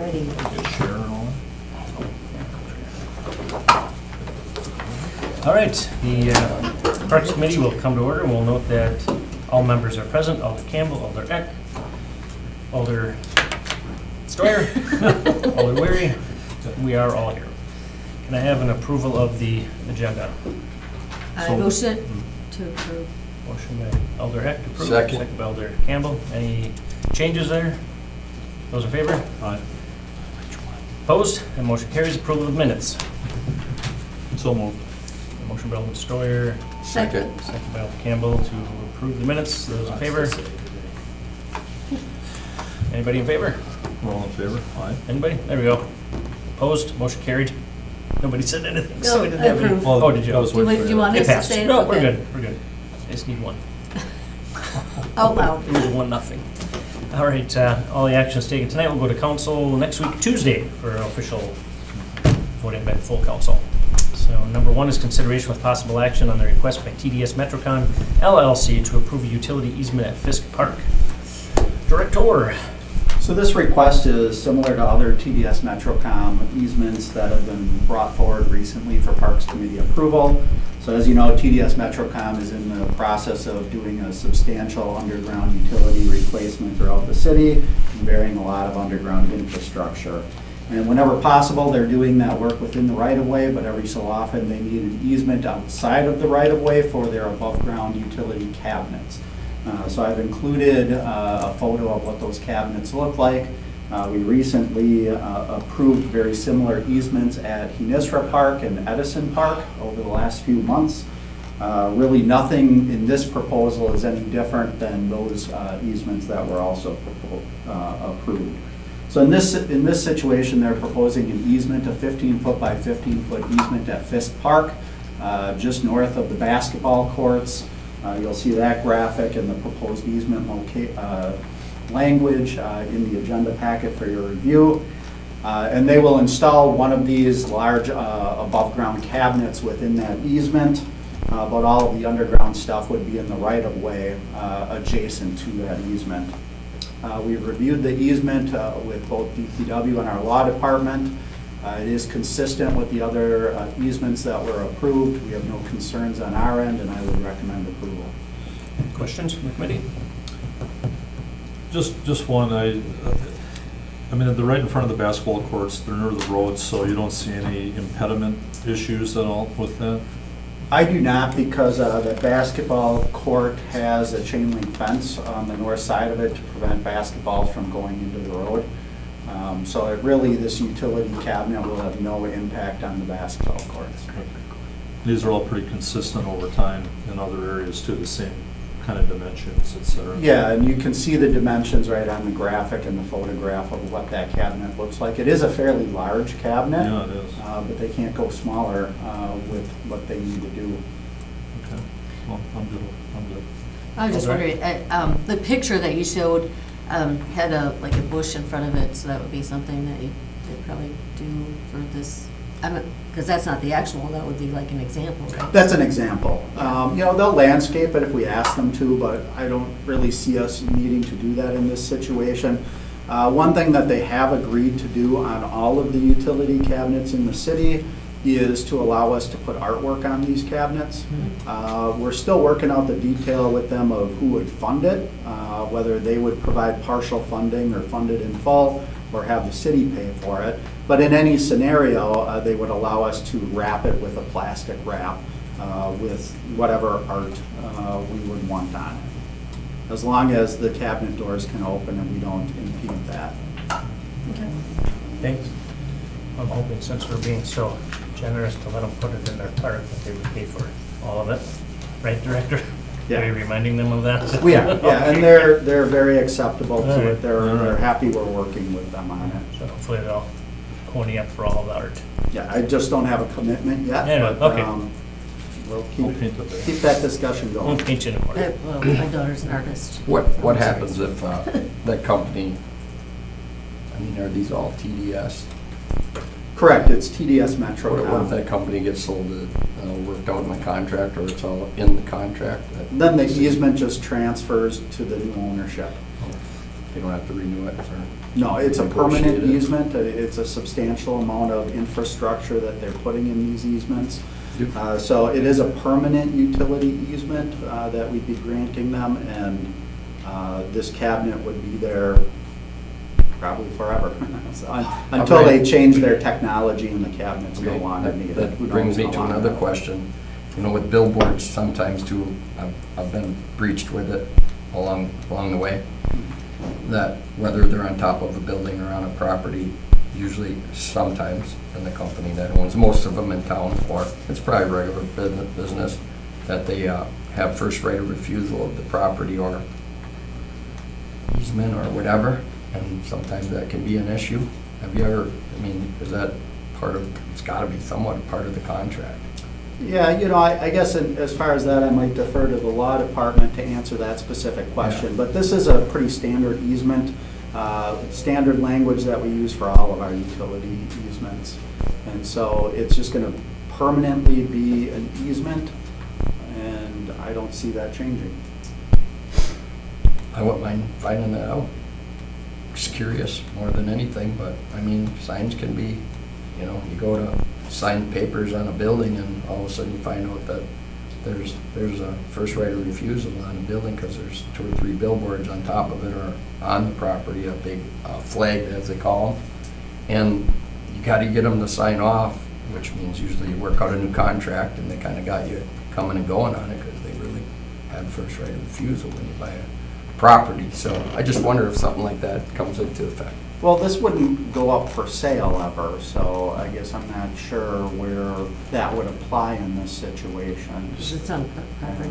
Alrighty. Get Sharon on. All right, the Parks Committee will come to order, and we'll note that all members are present, Alder Campbell, Alder Eck, Alder Stoyer, Alder Weary, we are all here. Can I have an approval of the agenda? I motion to approve. Motion by Alder Eck to approve. Second. By Alder Campbell. Any changes there? Those in favor? Aye. Opposed? And motion carries. Approval of minutes. So moved. Motion by Alder Stoyer, Second. second by Alder Campbell to approve the minutes. Those in favor? Anybody in favor? We're all in favor? Aye. Anybody? There we go. Opposed? Motion carried. Nobody said anything, so No, we didn't I have any. approve. Oh, did you? I was Do you waiting want- for do you want It us to passed. say it? No, we're Okay. good, we're good. I just need one. Out loud. It was 1-0. All right, all the actions taken tonight will go to council next week, Tuesday, for official voting by the full council. So number one is consideration with possible action on the request by TDS Metrocon LLC to approve a utility easement at Fisk Park. Director. So this request is similar to other TDS Metrocom easements that have been brought forward recently for Parks Committee approval. So as you know, TDS Metrocom is in the process of doing a substantial underground utility replacement throughout the city and burying a lot of underground infrastructure. And whenever possible, they're doing that work within the right-of-way, but every so often they need an easement outside of the right-of-way for their above-ground utility cabinets. So I've included a photo of what those cabinets look like. We recently approved very similar easements at Henisra Park and Edison Park over the last few months. Really nothing in this proposal is any different than those easements that were also approved. So in this situation, they're proposing an easement, a 15-foot by 15-foot easement at Fisk Park, just north of the basketball courts. You'll see that graphic and the proposed easement language in the agenda packet for your review. And they will install one of these large above-ground cabinets within that easement, but all of the underground stuff would be in the right-of-way adjacent to that easement. We've reviewed the easement with both DPW and our law department. It is consistent with the other easements that were approved. We have no concerns on our end, and I would recommend approval. Questions from the committee? Just one, I mean, they're right in front of the basketball courts, they're near the roads, so you don't see any impediment issues at all with that? I do not, because the basketball court has a chain link fence on the north side of it to prevent basketballs from going into the road. So it really, this utility cabinet will have no impact on the basketball courts. These are all pretty consistent over time in other areas too, the same kind of dimensions, et cetera. Yeah, and you can see the dimensions right on the graphic and the photograph of what that cabinet looks like. It is a fairly large cabinet. Yeah, it is. But they can't go smaller with what they need to do. Okay, well, I'm good. I was just Okay. wondering, the picture that you showed had like a bush in front of it, so that would be something that they'd probably do for this. Because that's not the actual one, that would be like an example, right? That's an example. They'll landscape it if we ask them to, but I don't really see us needing to do that in this situation. One thing that they have agreed to do on all of the utility cabinets in the city is to allow us to put artwork on these cabinets. We're still working out the detail with them of who would fund it, whether they would provide partial funding or fund it in full, or have the city pay for it. But in any scenario, they would allow us to wrap it with a plastic wrap with whatever art we would want on it, as long as the cabinet doors can open and we don't impede that. Thanks. I'm hoping, since we're being so generous, to let them put it in their cart, that they would pay for all of it. Right, Director? Yeah. Are you reminding them of that? We are, yeah, and they're very acceptable to All right. it. They're happy we're working with them on it. So hopefully they'll pony up for all the art. Yeah, I just don't have a commitment yet, Yeah, no, but okay. we'll I'll paint it there. keep that discussion going. Won't paint you in the corner. Well, my daughter's an artist. What happens if that company, I mean, are these all TDS? Correct, it's TDS Metro. What if that company gets sold, worked out in the contract, or it's all in the contract? Then the easement just transfers to the new ownership. They don't have to renew it, or? No, it's a permanent Negotiated. easement. It's a substantial amount of infrastructure that they're putting in these easements. Yep. So it is a permanent utility easement that we'd be granting them, and this cabinet would be there probably forever. So, until they change their technology and the cabinets no Okay, longer needed. that Who knows brings me how to long another that- question. You know, with billboards, sometimes too, I've been breached with it along the way, that whether they're on top of a building or on a property, usually sometimes in the company that owns most of them in town, or it's probably regular business, that they have first right of refusal of the property or easement or whatever, and sometimes that can be an issue. Have you ever, I mean, is that part of, it's gotta be somewhat part of the contract? Yeah, you know, I guess as far as that, I might defer to the law department to answer that specific question. Yeah. But this is a pretty standard easement, standard language that we use for all of our utility easements. And so it's just going to permanently be an easement, and I don't see that changing. I wouldn't mind finding that out. Just curious more than anything, but I mean, signs can be, you know, you go to sign papers on a building and all of a sudden you find out that there's a first right of refusal on a building because there's 2 or 3 billboards on top of it or on the property, a big flag as they call them. And you got to get them to sign off, which means usually you work out a new contract and they kind of got you coming and going on it because they really have first right of refusal when you buy a property. So I just wonder if something like that comes into effect. Well, this wouldn't go up for sale ever, so I guess I'm not sure where that would apply in this situation. Because it's on property.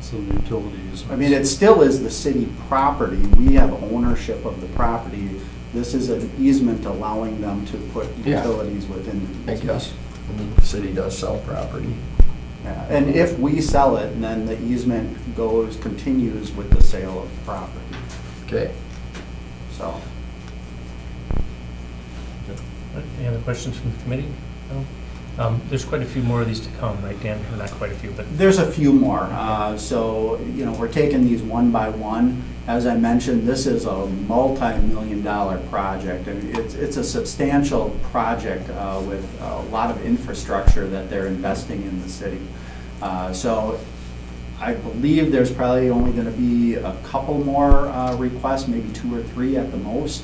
So the utility easement. I mean, it still is the city property. We have ownership of the property. This is an easement allowing them to put Yeah. utilities within. I guess. I mean, the city does sell property. Yeah. And if we sell it, then the easement continues with the sale of the property, Okay. so. Any other questions from the committee? No? There's quite a few more of these to come, right, Dan? Or not quite a few, but There's a few more. So, you know, we're taking these one by one. As I mentioned, this is a multi-million-dollar project. I mean, it's a substantial project with a lot of infrastructure that they're investing in the city. So I believe there's probably only going to be a couple more requests, maybe 2 or 3 at the most.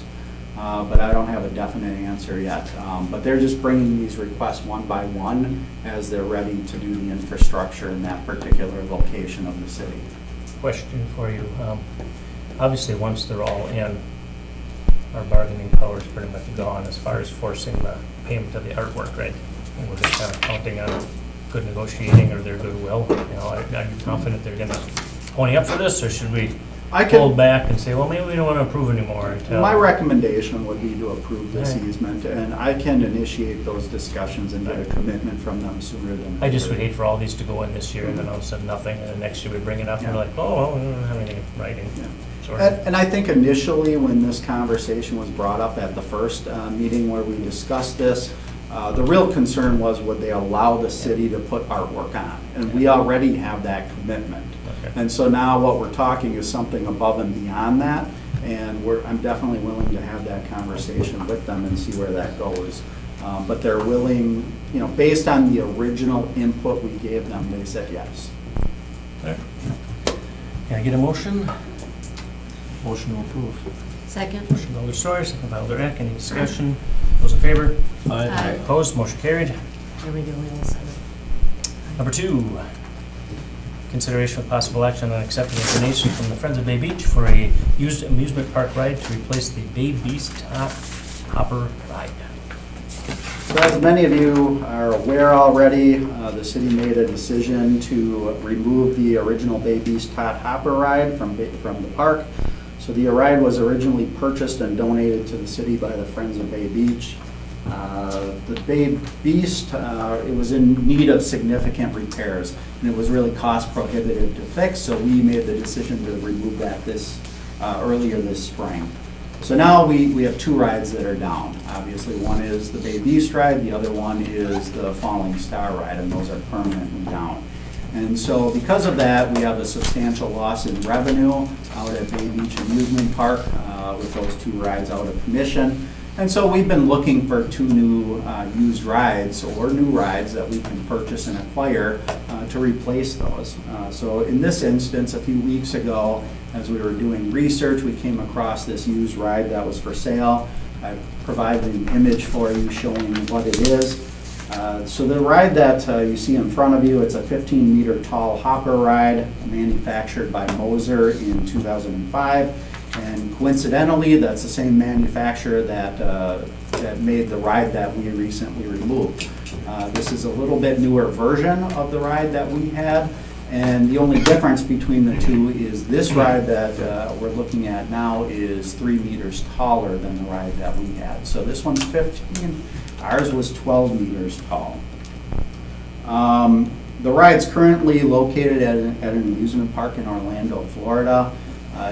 But I don't have a definite answer yet. But they're just bringing these requests one by one as they're ready to do the infrastructure in that particular location of the city. question for you. Obviously, once they're all in, our bargaining power is pretty much gone as far as forcing the payment of the artwork, right? And we're just kind of counting on good negotiating or their goodwill. You know, are you confident they're gonna pony up for this, or should we I pull could, back and say, well, maybe we don't want to approve anymore until? my recommendation would be to approve this Right. easement, and I can initiate those discussions and get a commitment from them sooner than. I just would hate for all these to go in this year and then all of a sudden nothing, and then next year we bring it up and we're like, oh, well, we don't have anything in writing. Yeah. Sort of. And I think initially, when this conversation was brought up at the first meeting where we discussed this, the real concern was, would they allow the city to put artwork on? And we already have that commitment. Okay. And so now what we're talking is something above and beyond that, and I'm definitely willing to have that conversation with them and see where that goes. But they're willing, you know, based on the original input we gave them, they said yes. All right. Can I get a motion? Motion to approve. Second? Motion by Alder Sawyer, second by Alder Eck. Any discussion? Those in favor? Aye. Opposed? Motion carried. There we go, we all said it. Number 2, consideration of possible action on accepting a donation from the Friends of Bay Beach for a used amusement park ride to replace the Bay Beast Top Hopper ride. So as many of you are aware already, the city made a decision to remove the original Bay Beast Tot Hopper ride from the park. So the ride was originally purchased and donated to the city by the Friends of Bay Beach. The Bay Beast, it was in need of significant repairs, and it was really cost prohibitive to fix, so we made the decision to remove that earlier this spring. So now we have 2 rides that are down. Obviously, one is the Bay Beast ride, the other one is the Falling Star ride, and those are permanently down. And so because of that, we have a substantial loss in revenue out at Bay Beach Amusement Park. with those 2 rides out of commission. And so we've been looking for 2 new used rides or new rides that we can purchase and acquire to replace those. So in this instance, a few weeks ago, as we were doing research, we came across this used ride that was for sale. I provided an image for you showing what it is. So the ride that you see in front of you, it's a 15-meter tall hopper ride manufactured by Moser in 2005. And coincidentally, that's the same manufacturer that made the ride that we recently removed. This is a little bit newer version of the ride that we had. And the only difference between the two is this ride that we're looking at now is 3 meters taller than the ride that we had. So this one's 15, ours was 12 meters tall. The ride's currently located at an amusement park in Orlando, Florida.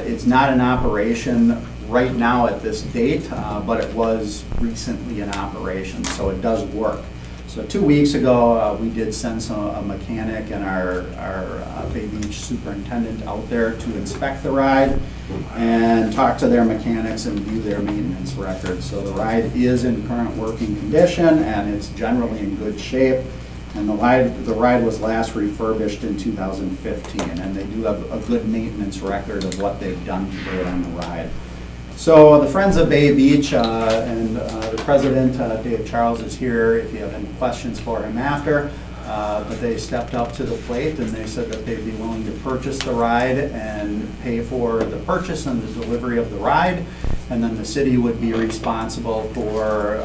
It's not in operation right now at this date, but it was recently in operation, so it does work. So 2 weeks ago, we did send a mechanic and our Bay Beach superintendent out there to inspect the ride and talk to their mechanics and view their maintenance records. So the ride is in current working condition and it's generally in good shape. And the ride was last refurbished in 2015, and they do have a good maintenance record of what they've done to it on the ride. So the Friends of Bay Beach and the president, Dave Charles, is here if you have any questions for him after. But they stepped up to the plate and they said that they'd be willing to purchase the ride and pay for the purchase and the delivery of the ride. And then the city would be responsible for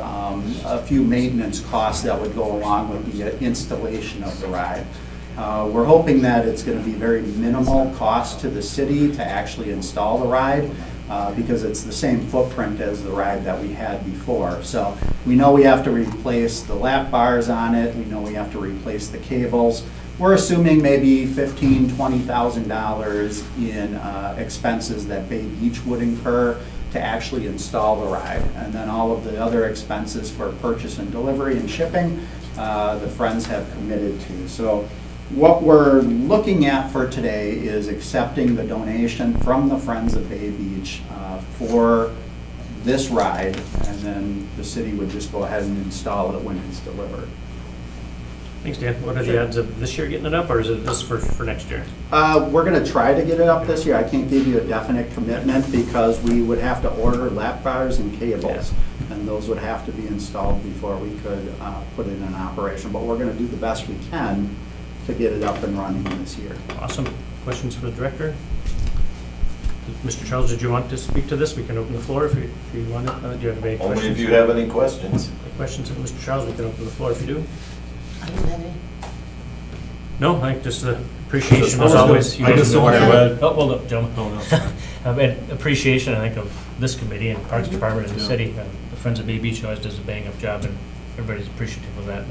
a few maintenance costs that would go along with the installation of the ride. We're hoping that it's going to be very minimal cost to the city to actually install the ride because it's the same footprint as the ride that we had before. So we know we have to replace the lap bars on it. We know we have to replace the cables. We're assuming maybe $15,000, $20,000 in expenses that Bay Beach would incur to actually install the ride. And then all of the other expenses for purchase and delivery and shipping, the Friends have committed to. So what we're looking at for today is accepting the donation from the Friends of Bay Beach for this ride, and then the city would just go ahead and install it when it's delivered. Thanks, Dan. What are the odds of this year getting it up, or is it this for next year? We're going to try to get it up this year. I can't give you a definite commitment because we would have to order lap bars and cables, and those would have to be installed before we could put it in operation. But we're going to do the best we can to get it up and running this year. Awesome. Questions for the director? Mr. Charles, did you want to speak to this? We can open the floor if you want it. Do you have any questions? Only if you have any questions. Any questions of Mr. Charles? We can open the floor if you do. I don't have any. No, I think just the appreciation I as was always. gonna- I just wanted to add- Oh, hold up, gentlemen. No, no, sorry. And appreciation, I think, of this committee and Parks Department and the Yeah. city. The Friends of Bay Beach always does a bang-up job, and everybody's appreciative of that.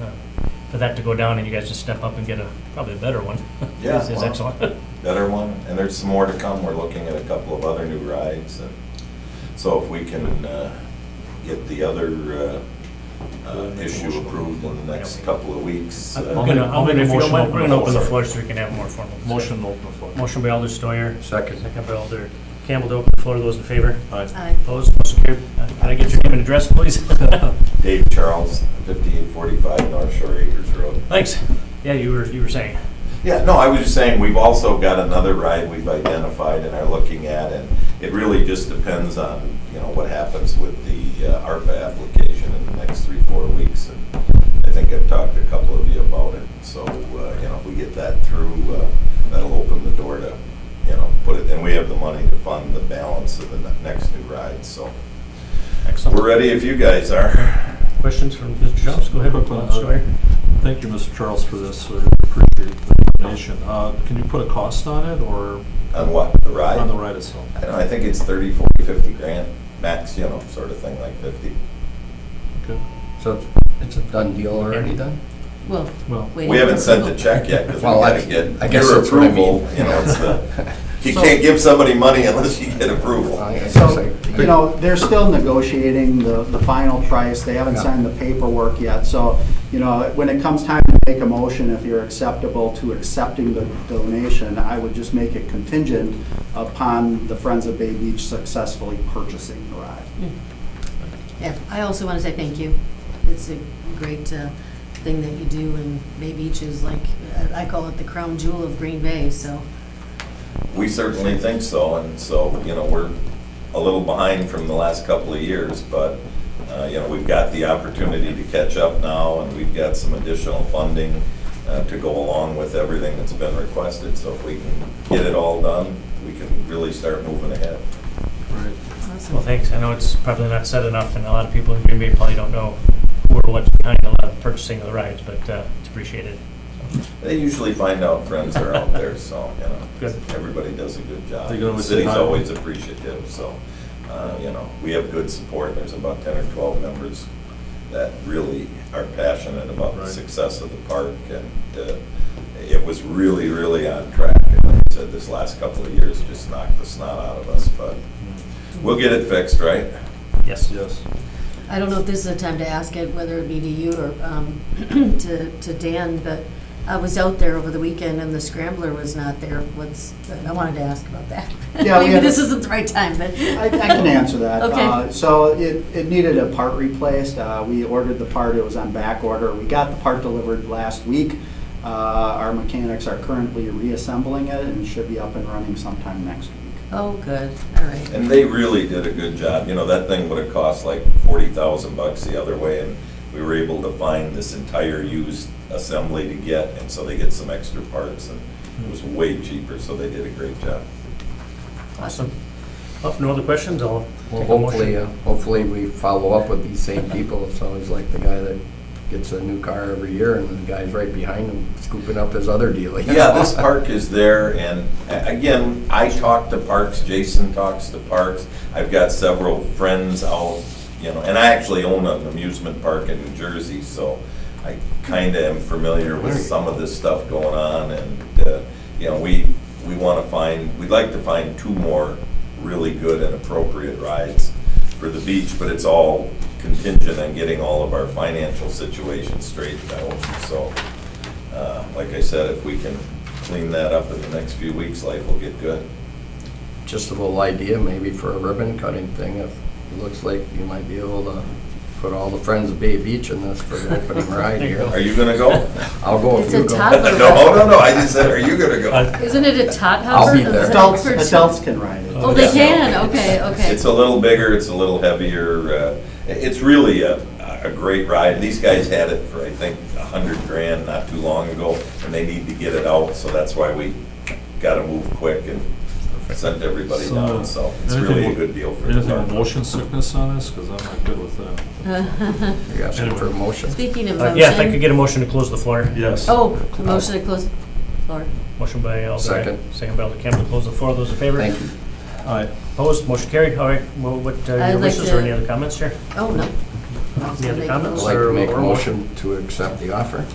For that to go down and you guys just step up and get probably a better one Yeah, is well. excellent. Better one, and there's some more to come. We're looking at a couple of other new rides. And so if we can get the other issue approved in the next couple of weeks. I'm I'll gonna, make a if you don't motion mind, to we're open gonna the open the floor. floor so we can have more formal discussion. Motion to open the floor. Motion by Alder Steuer, Second. second by Alder Campbell to open the floor. Those in favor? Aye. Aye. Opposed? Motion carried. Can I get your name and address, please? Dave Charles, 5845 North Shore Acres Road. Thanks. Yeah, you were saying. Yeah, no, I was just saying, we've also got another ride we've identified and are looking at, and it really just depends on, what happens with the ARPA application in the next 3-4 weeks. And I think I've talked to a couple of you about it. So, if we get that through, that'll open the door to, put it, and we have the money to fund the balance of the next new ride. So Excellent. we're ready if you guys are. Questions from Mr. Jones? Go ahead, Quick Mr. one. Steuer. Thank you, Mr. Charles, for this. I appreciate the donation. Can you put a cost on it or On what, the ride? on the ride itself? I don't know, I think it's 30, 40, 50 grand max, sort of thing, like 50. Okay. So it's a done deal already then? Well, Well, waiting We haven't for sent the approval. check yet because we Well, gotta I get guess your that's what I mean. approval. You can't give somebody money unless you get approval. I guess So, I- they're still negotiating the final price. They haven't Yeah. signed the paperwork yet. So you know, when it comes time to make a motion, if you're acceptable to accepting the donation, I would just make it contingent upon the Friends of Bay Beach successfully purchasing the ride. Yeah, I also want to say thank you. It's a great thing that you do, and Bay Beach is like, I call it the crown jewel of Green Bay, so. We certainly think so, and so, you know, we're a little behind from the last couple of years, but, you know, we've got the opportunity to catch up now, and we've got some additional funding to go along with everything that's been requested, so if we can get it all done, we can really start moving ahead. Right. Awesome. Well, thanks. I know it's probably not said enough, and a lot of people in Green Bay probably don't know who or what's behind a lot of purchasing of the rides, but it's appreciated. They usually find out friends are out there, so, you know, Good. everybody does a good job. They can The always say city's hi. always appreciative, so, you know, we have good support. There's about 10 or 12 members that really are passionate about the Right. success of the park, and it was really, really on track. And like I said, this last couple of years just knocked the snot out of us, but we'll get it fixed, right? Yes. Yes. I don't know if this is the time to ask it, whether it be to you or to Dan, but I was out there over the weekend and the scrambler was not there. I wanted to ask about that. Yeah, we Maybe had this a- isn't the right time, but. I can answer that. Okay. So it needed a part replaced. We ordered the part, it was on back order. We got the part delivered last week. Our mechanics are currently reassembling it and should be up and running sometime next week. Oh, good, all right. And they really did a good job. You know, that thing would have cost like $40,000 the other way, and we were able to find this entire used assembly to get, and so they get some extra parts, and it was way cheaper, so they did a great job. Awesome. Well, if no other questions, I'll Well, take a motion. hopefully we follow up with these same people. It's always like the guy that gets a new car every year and the guy's right behind him scooping up his other deal. you Yeah, know? this park is there, and again, I talk to parks, Jason talks to parks. I've got several friends out, you know, and I actually own an amusement park in New Jersey, so I kind of am familiar with some of this stuff going on, and, you know, we'd like to find 2 more really good and appropriate rides for the beach, but it's all contingent on getting all of our financial situations straightened out. So, like I said, if we can clean that up in the next few weeks, life will get good. Just a little idea maybe for a ribbon cutting thing. If it looks like you might be able to put all the Friends of Bay Beach in this for the opening ride There you here. go. Are you gonna go? I'll go if It's you a go. toddler. No, I just said, are you gonna go? Isn't it a tot I'll hopper? be there. Adults can ride it. Oh, they Yeah. can, okay, okay. It's a little bigger, it's a little heavier. It's really a great ride. These guys had it for, I think, $100,000 not too long ago, and they need to get it out, so that's why we gotta move quick and sent everybody down, so it's really a good deal for the Anything park. with motion sickness on this? Because I'm not good with that. You're asking for a motion. Speaking of motion. Yeah, if I could get a motion to close the floor. Yes. Oh, a motion to close the floor. Motion by Alder. Second. Second by Alder Campbell to close the floor. Those in favor? Thank you. Aye. Opposed? Motion carried. All right. Well, what I'd your like wishes to- or any other comments here? Oh, no. Any other I'd comments? like to make a Or motion to accept the offer.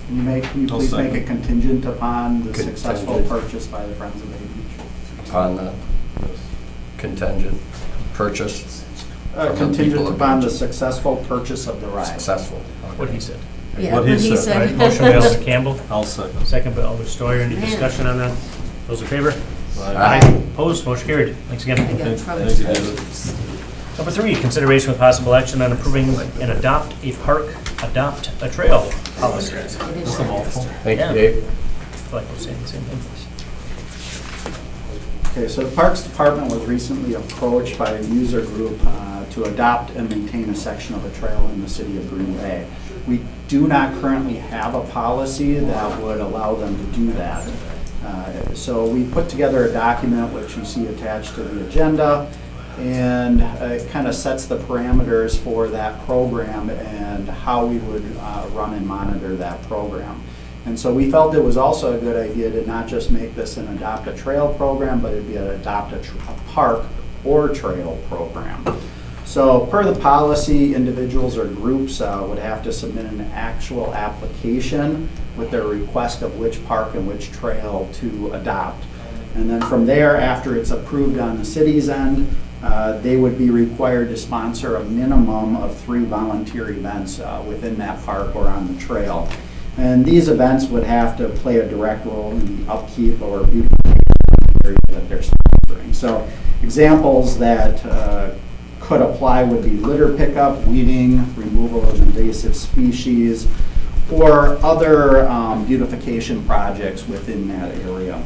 Can you I'll please make second. it contingent upon the Contingent. successful purchase by the Friends of Bay Beach? Upon the contingent purchase. from the Contingent people of upon the Beach. successful purchase of the ride. Successful. What he said. Yeah, What what he he said, All right. said. Motion by Alder Campbell. I'll second. Second by Alder Steuer. Any Man. discussion on that? Those in favor? Aye. Opposed? Motion carried. Thanks again. I got in trouble. Thank you, David. Number 3, consideration with possible action on approving an adopt a park, adopt a trail policy. I feel It is. That's a mouthful. Thank you, Yeah. Dave. like we're saying the same thing. Okay, so the Parks Department was recently approached by a user group to adopt and maintain a section of a trail in the city of Green Bay. We do not currently have a policy that would allow them to do that. So we put together a document which you see attached to the agenda, and it kind of sets the parameters for that program and how we would run and monitor that program. And so we felt it was also a good idea to not just make this an adopt a trail program, but it'd be an adopt a park or trail program. So per the policy, individuals or groups would have to submit an actual application with their request of which park and which trail to adopt. And then from there, after it's approved on the city's end, they would be required to sponsor a minimum of 3 volunteer events within that park or on the trail. And these events would have to play a direct role in the upkeep or beautification area that they're sponsoring. So examples that could apply would be litter pickup, weeding, removal of invasive species, or other beautification projects within that area.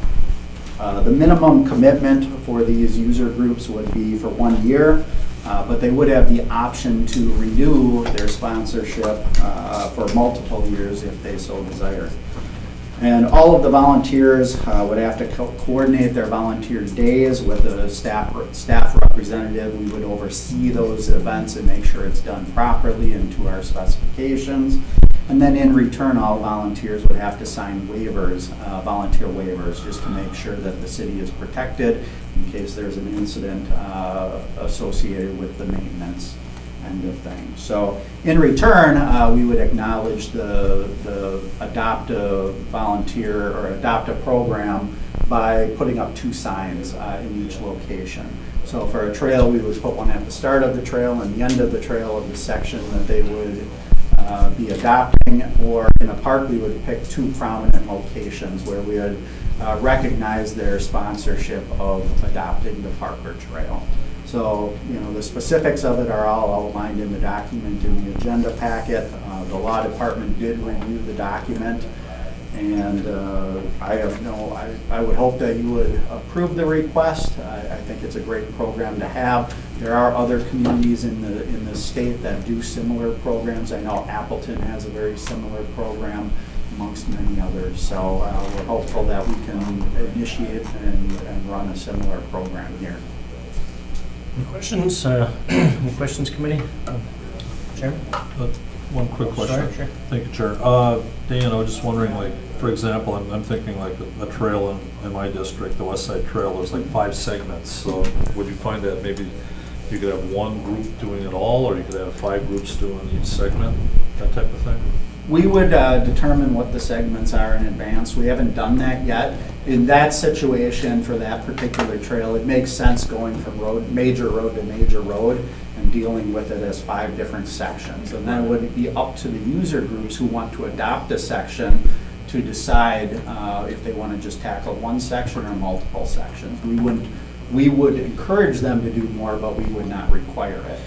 The minimum commitment for these user groups would be for 1 year, but they would have the option to renew their sponsorship for multiple years if they so desire. And all of the volunteers would have to coordinate their volunteer days with a staff representative. We would oversee those events and make sure it's done properly and to our specifications. And then in return, all volunteers would have to sign waivers, volunteer waivers, just to make sure that the city is protected in case there's an incident associated with the maintenance end of things. So in return, we would acknowledge the adopt a volunteer or adopt a program by putting up 2 signs in each location. So for a trail, we would put one at the start of the trail and the end of the trail of the section that they would be adopting, or in a park we would pick 2 prominent locations where we would recognize their sponsorship of adopting the park or trail. So, you know, the specifics of it are all outlined in the document in the agenda packet. The law department did review the document, and I would hope that you would approve the request. I think it's a great program to have. There are other communities in the state that do similar programs. I know Appleton has a very similar program amongst many others. So we're hopeful that we can initiate and run a similar program here. Any questions? Any questions, committee? Chairman? One quick question. Sorry, sure. Thank you, Chair. Dan, I was just wondering, like, for example, I'm thinking like a trail in my district, the West Side Trail, there's like 5 segments. So would you find that maybe you could have one group doing it all, or you could have 5 groups doing each segment, that type of thing? We would determine what the segments are in advance. We haven't done that yet. In that situation, for that particular trail, it makes sense going from major road to major road and dealing with it as 5 different sections. And then it would be up to the user groups who want to adopt a section to decide if they want to just tackle one section or multiple sections. We would encourage them to do more, but we would not require it.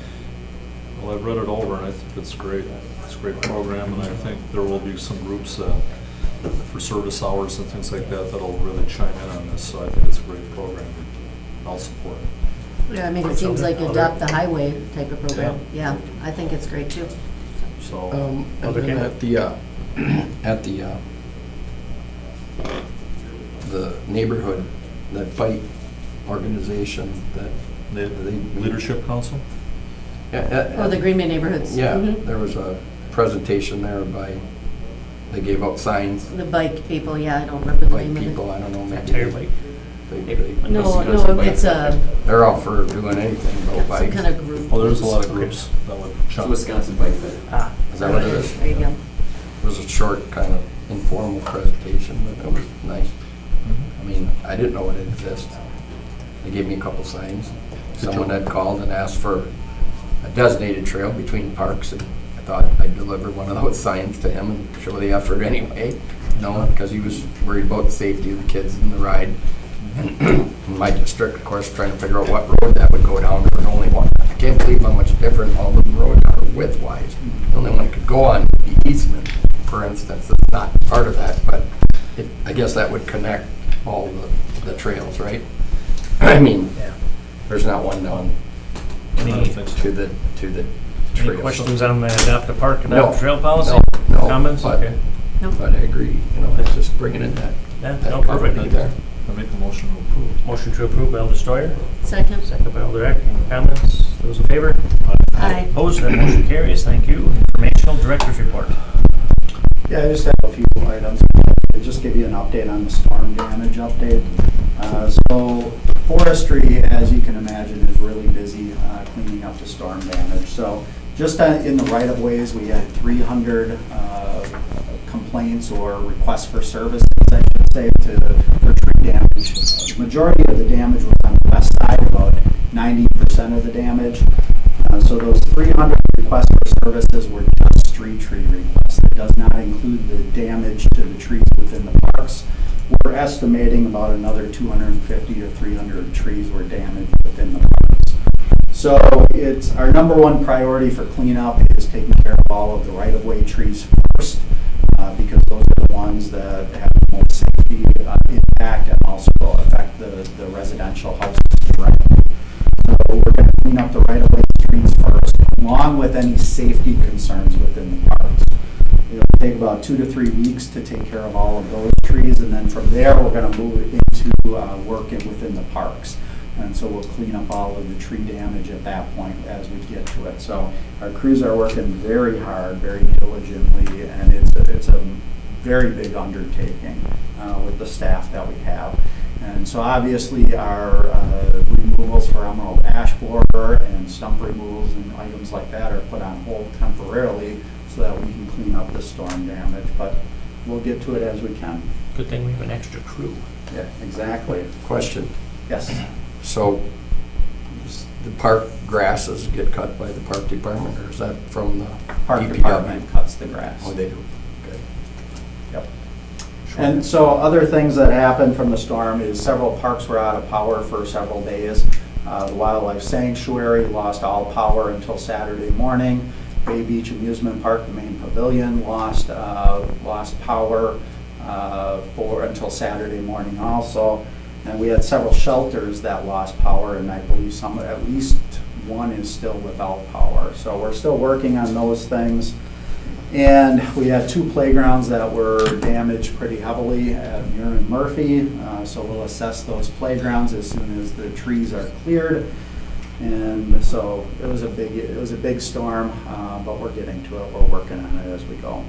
Well, I've read it over, and I think it's great. It's a great program, and I think there will be some groups that, for service hours and things like that, that'll really chime in on this. So I think it's a great program. I'll support it. Yeah, I mean, it seems like adopt the highway type of program. Yeah, I think it's great too. So, And Other then candidate? at the neighborhood, that bike organization that they Leadership Council? Oh, the Green Bay neighborhoods. Yeah, Mhm. there was a presentation there they gave out signs, The bike people, yeah, I don't remember the bike name of it. people, I don't know, maybe. Tire bike? No, it's a, They're all for doing anything about some bikes. kind of group. Well, there's a lot of groups that would It's chime. Wisconsin Bike Fit. Ah, Is that what it is? There you go. It was a short, kind of informal presentation, but it was nice. I mean, I didn't know it existed. They gave me a couple signs. Someone had called and asked for a designated trail between parks, and I thought I'd deliver one of those signs to him and show the effort anyway, you know, because he was worried about the safety of the kids in the ride. And in my district, of course, trying to figure out what road that would go down, there was only one. I can't believe how much different all the roads are width-wise. The only one that could go on would be Eastman, for instance. It's not part of that, but I guess that would connect all the trails, right? I mean, yeah. there's not one down I don't Any, think so. to the any trail. questions on the adopt a park, No. adopt a trail policy? No, Comments? but- Okay. But I agree, you know, it's just bringing in that. Yeah, that no, perfect. company there. I make a motion to approve. Motion to approve by Alder Steuer, Second. second by Alder Eck. Any comments? Those in favor? Aye. Opposed? That motion carries. Thank you. Informational Director's Report. Yeah, I just have a few items. I'll just give you an update on the storm damage update. So forestry, as you can imagine, is really busy cleaning up the storm damage. So just in the right-of-ways, we had 300 complaints or requests for services, I should say, for tree damage. Majority of the damage was on the west side, about 90% of the damage. So those 300 requests for services were just street tree requests. It does not include the damage to the trees within the parks. We're estimating about another 250 to 300 trees were damaged within the parks. So it's our number one priority for cleanup is taking care of all of the right-of-way trees first, because those are the ones that have the most safety impact and also affect the residential houses directly. So we're going to clean up the right-of-way trees first, along with any safety concerns within the parks. It'll take about 2 to 3 weeks to take care of all of those trees, and then from there we're going to move into working within the parks. And so we'll clean up all of the tree damage at that point as we get to it. So our crews are working very hard, very diligently, and it's a very big undertaking with the staff that we have. And so obviously our removals for emerald ash borer and stump removals and items like that are put on hold temporarily so that we can clean up the storm damage. But we'll get to it as we can. Good thing we have an extra crew. Yeah, exactly. Question. Yes. So the park grasses get cut by the park department, or is that from the Park DPW? department cuts the grass. Oh, they do. Okay. Yep. And so other things that happened from the storm is several parks were out of power for several days. The Wildlife Sanctuary lost all power until Saturday morning. Bay Beach Amusement Park, the main pavilion, lost power until Saturday morning also. And we had several shelters that lost power, and I believe at least one is still without power. So we're still working on those things. And we had 2 playgrounds that were damaged pretty heavily at Muir and Murphy. So we'll assess those playgrounds as soon as the trees are cleared. And so it was a big storm, but we're getting to it. We're working on it as we go.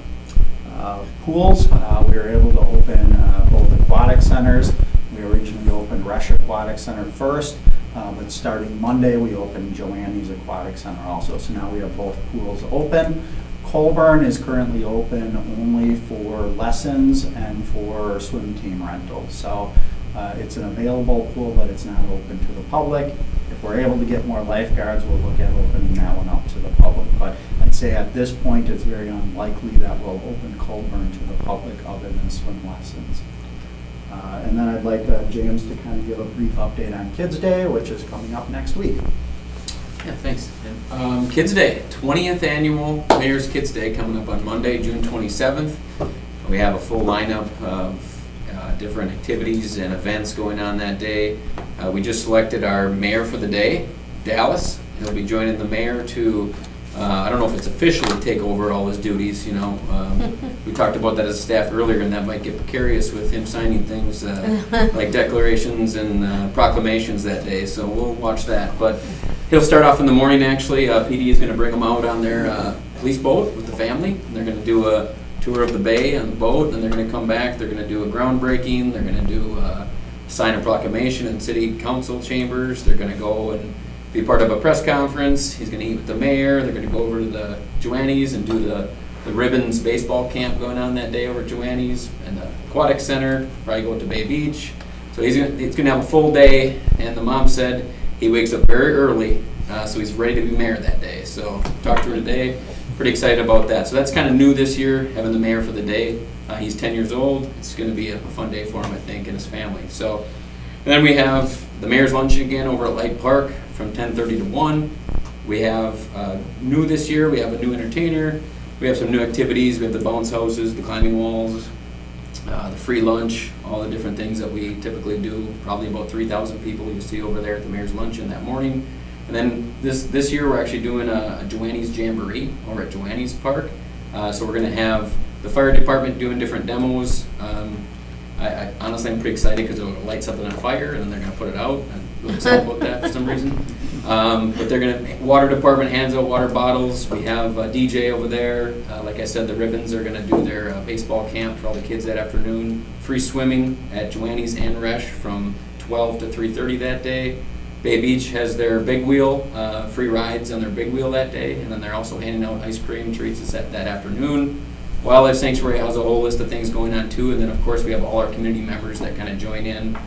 Pools, we were able to open both aquatic centers. We originally opened Resch Aquatic Center first, but starting Monday we opened Joanne's Aquatic Center also. So now we have both pools open. Colburn is currently open only for lessons and for swim team rentals. So it's an available pool, but it's not open to the public. If we're able to get more lifeguards, we'll look at opening that one up to the public. But I'd say at this point it's very unlikely that we'll open Colburn to the public other than swim lessons. And then I'd like James to kind of give a brief update on Kids Day, which is coming up next week. Yeah, thanks. Kids Day, 20th annual Mayor's Kids Day coming up on Monday, June 27th. We have a full lineup of different activities and events going on that day. We just selected our mayor for the day, Dallas. He'll be joining the mayor to, I don't know if it's officially take over all his duties, you know. We talked about that as a staff earlier, and that might get precarious with him signing things like declarations and proclamations that day, so we'll watch that. But he'll start off in the morning, actually. PD is going to bring them out on their police boat with the family, and they're going to do a tour of the bay on the boat, and they're going to come back. They're going to do a groundbreaking. They're going to do sign a proclamation in city council chambers. They're going to go and be part of a press conference. He's going to eat with the mayor. They're going to go over to the Joanne's and do the Ribbons baseball camp going on that day over at Joanne's and the aquatic center. Probably go to Bay Beach. So he's going to have a full day. And the mom said he wakes up very early, so he's ready to be mayor that day. So talked to her today. Pretty excited about that. So that's kind of new this year, having the mayor for the day. He's 10 years old. It's going to be a fun day for him, I think, and his family. So, and then we have the mayor's luncheon again over at Light Park from 10:30 to 1. We have new this year. We have a new entertainer. We have some new activities. We have the bounce houses, the climbing walls, the free lunch, all the different things that we typically do. Probably about 3,000 people you see over there at the mayor's luncheon that morning. And then this year we're actually doing a Joanne's Jamboree over at Joanne's Park. So we're going to have the fire department doing different demos. I honestly am pretty excited because they'll light something on fire and then they're going to put it out. I'm really excited about that for some reason. But they're going to, water department hands out water bottles. We have a DJ over there. Like I said, the Ribbons are going to do their baseball camp for all the kids that afternoon. Free swimming at Joanne's and Resch from 12 to 3:30 that day. Bay Beach has their big wheel, free rides on their big wheel that day, and then they're also handing out ice cream treats that afternoon. Wildlife Sanctuary has a whole list of things going on too, and then of course we have all our community members that kind of join in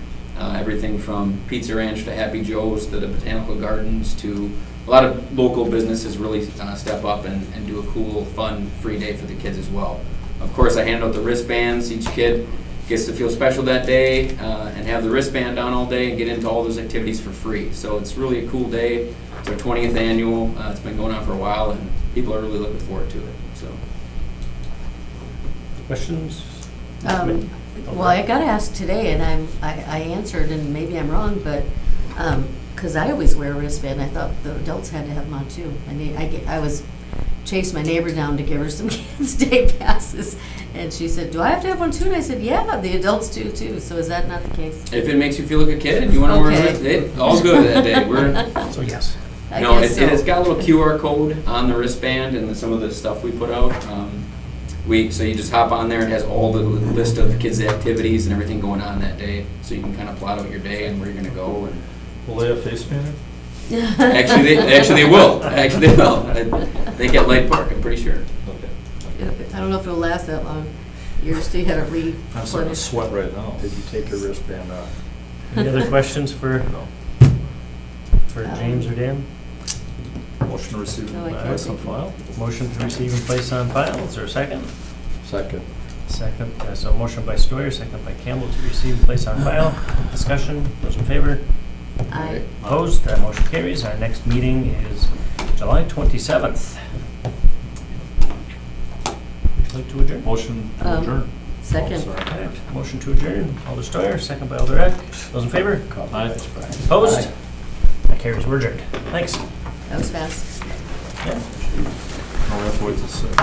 everything from Pizza Ranch to Happy Joe's to the Botanical Gardens to a lot of local businesses really step up and do a cool, fun, free day for the kids as well. Of course, I hand out the wristbands. Each kid gets to feel special that day and have the wristband on all day and get into all those activities for free. So it's really a cool day. It's our 20th annual. It's been going on for a while, and people are really looking forward to it. So. Questions? Well, I got asked today, and I answered, and maybe I'm wrong, but, because I always wear a wristband, I thought the adults had to have them on too. I was chased my neighbor down to give her some Kids Day passes, and she said, "Do I have to have one too?" And I said, "Yeah, the adults do too." So is that not the case? If it makes you feel like a kid and you want to wear it, all good that day. So yes. I No, guess it has so. got a little QR code on the wristband and some of the stuff we put out. So you just hop on there, it has all the list of kids' activities and everything going on that day, so you can kind of plot out your day and where you're going to go. And Will they have face painting? actually, they will. Actually, they will. I think at Light Park, I'm pretty sure. Okay. I don't know if it'll last that long. You're still gotta I'm starting to replenish. sweat right now. Did you take your wristband off? Any other questions for Um, James or Dan? Motion to receive No, I and can't place on think. file? Motion to receive and place on file. Is there a second? Second. Second. So motion by Stoyer, second by Campbell to receive and place on file. Discussion. Those in favor? I, Opposed? That motion carries. Our next meeting is July 27th. Would you like to adjourn? Motion to Um, adjourn. second. Oh, sorry. All right. Motion to adjourn. Alder Stoyer, second by Alder Eck. Those in favor? Aye. Opposed? Aye. That carries. We're adjourned. Thanks. that was fast. Yeah. No, we have to wait till 6.